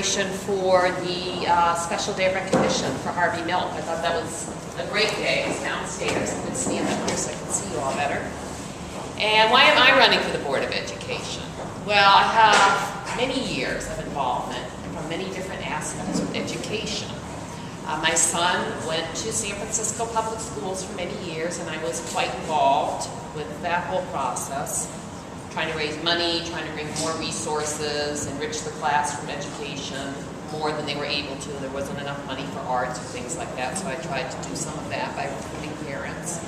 For the special day of recognition for Harvey Milk. I thought that was a great day. It's downstairs. I could stand up here so I could see you all better. And why am I running for the Board of Education? Well, I have many years of involvement from many different aspects of education. My son went to San Francisco Public Schools for many years, and I was quite involved with that whole process. Trying to raise money, trying to bring more resources, enrich the classroom education more than they were able to. There wasn't enough money for arts or things like that, so I tried to do some of that by recruiting parents.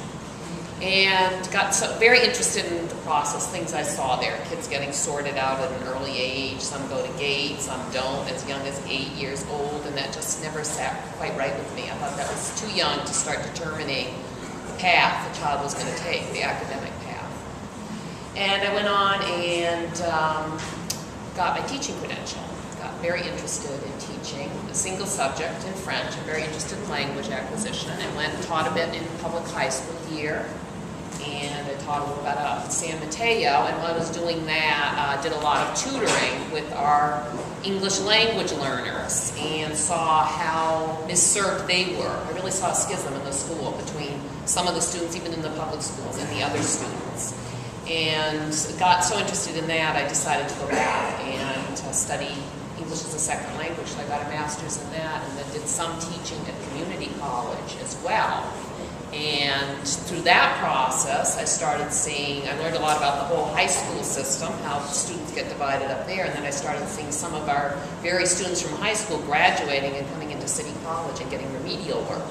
And got very interested in the process, things I saw there. Kids getting sorted out at an early age. Some go to GATE, some don't, as young as 8 years old, and that just never sat quite right with me. I thought that was too young to start determining the path the child was going to take, the academic path. And I went on and got my teaching credential. Got very interested in teaching a single subject in French. I'm very interested in language acquisition, and went and taught a bit in public high school here. And I taught a little bit at San Mateo, and while I was doing that, did a lot of tutoring with our English language learners and saw how misserved they were. I really saw a schism in the school between some of the students, even in the public schools, and the other students. And got so interested in that, I decided to go back and study English as a second language. So I got a master's in that, and then did some teaching at community college as well. And through that process, I started seeing, I learned a lot about the whole high school system, how students get divided up there, and then I started seeing some of our very students from high school graduating and coming into City College and getting remedial work.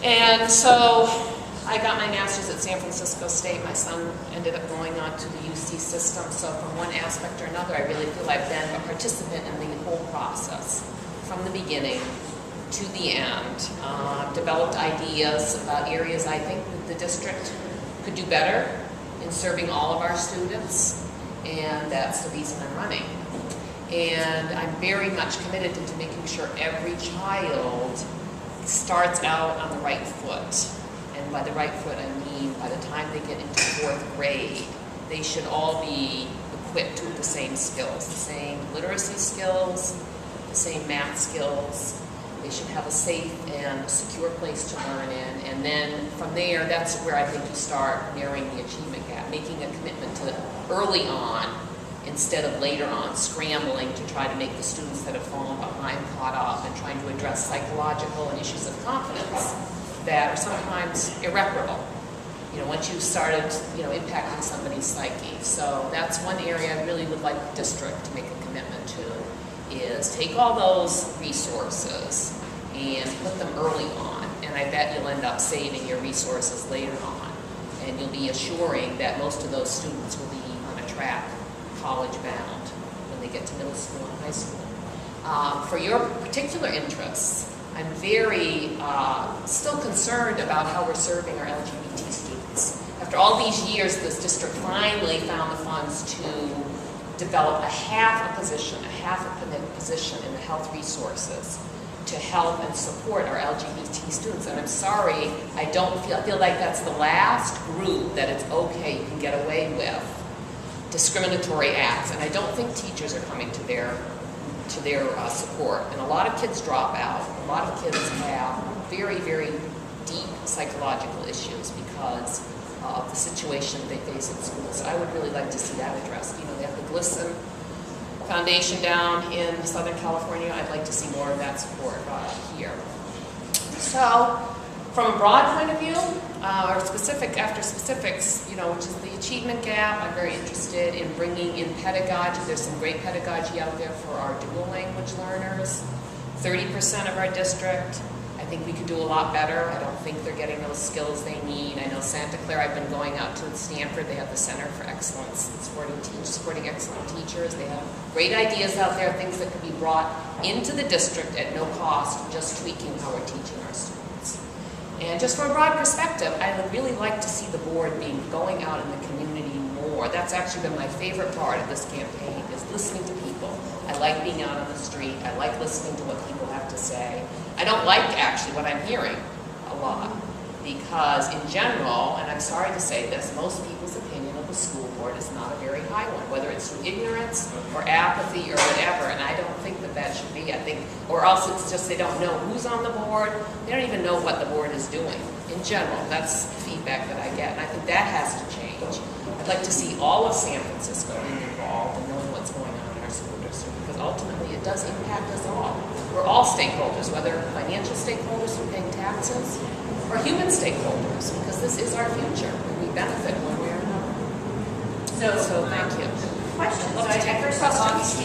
And so I got my master's at San Francisco State. My son ended up going on to the UC system. So from one aspect or another, I really feel I've been a participant in the whole process, from the beginning to the end. Developed ideas about areas I think that the district could do better in serving all of our students, and that's the reason I'm running. And I'm very much committed to making sure every child starts out on the right foot. And by the right foot, I mean by the time they get into 4th grade, they should all be equipped with the same skills, the same literacy skills, the same math skills. They should have a safe and secure place to learn in. And then from there, that's where I think you start narrowing the achievement gap, making a commitment to early on instead of later on, scrambling to try to make the students that have fallen behind caught up, and trying to address psychological and issues of confidence that are sometimes irreparable, once you started, impacting somebody's psyche. So that's one area I really would like the district to make a commitment to, is take all those resources and put them early on, and I bet you'll end up saving your resources later on, and you'll be assuring that most of those students will be on a track, college bound, when they get to middle school and high school. For your particular interests, I'm very still concerned about how we're serving our LGBT students. After all these years, this district finally found the funds to develop a half a position in the health resources to help and support our LGBT students. And I'm sorry, I feel like that's the last group that it's okay, you can get away with discriminatory acts. And I don't think teachers are coming to their support. And a lot of kids drop out. A lot of kids have very, very deep psychological issues because of the situation they face in school. So I would really like to see that addressed. They have the GLSEN Foundation down in Southern California. I'd like to see more of that support here. So from a broad point of view, or specific after specifics, which is the achievement gap, I'm very interested in bringing in pedagogy. There's some great pedagogy out there for our dual language learners. 30% of our district, I think we could do a lot better. I don't think they're getting those skills they need. I know Santa Clara, I've been going out to Stanford. They have the Center for Excellence in supporting excellent teachers. They have great ideas out there, things that could be brought into the district at no cost, just tweaking how we're teaching our students. And just from a broad perspective, I would really like to see the board going out in the community more. That's actually been my favorite part of this campaign, is listening to people. I like being out on the street. I like listening to what people have to say. I don't like, actually, what I'm hearing a lot, because in general, and I'm sorry to say this, most people's opinion of the school board is not a very high one, whether it's through ignorance or apathy or whatever, and I don't think Or else it's just they don't know who's on the board. They don't even know what the board is doing in general. That's the feedback that I get, and I think that has to change. I'd like to see all of San Francisco involved and knowing what's going on in our school district, because ultimately it does impact us all. We're all stakeholders, whether financial stakeholders who pay taxes or human stakeholders, because this is our future and we benefit one way or another. So thank you. Question. I'd love to take First of all, questions.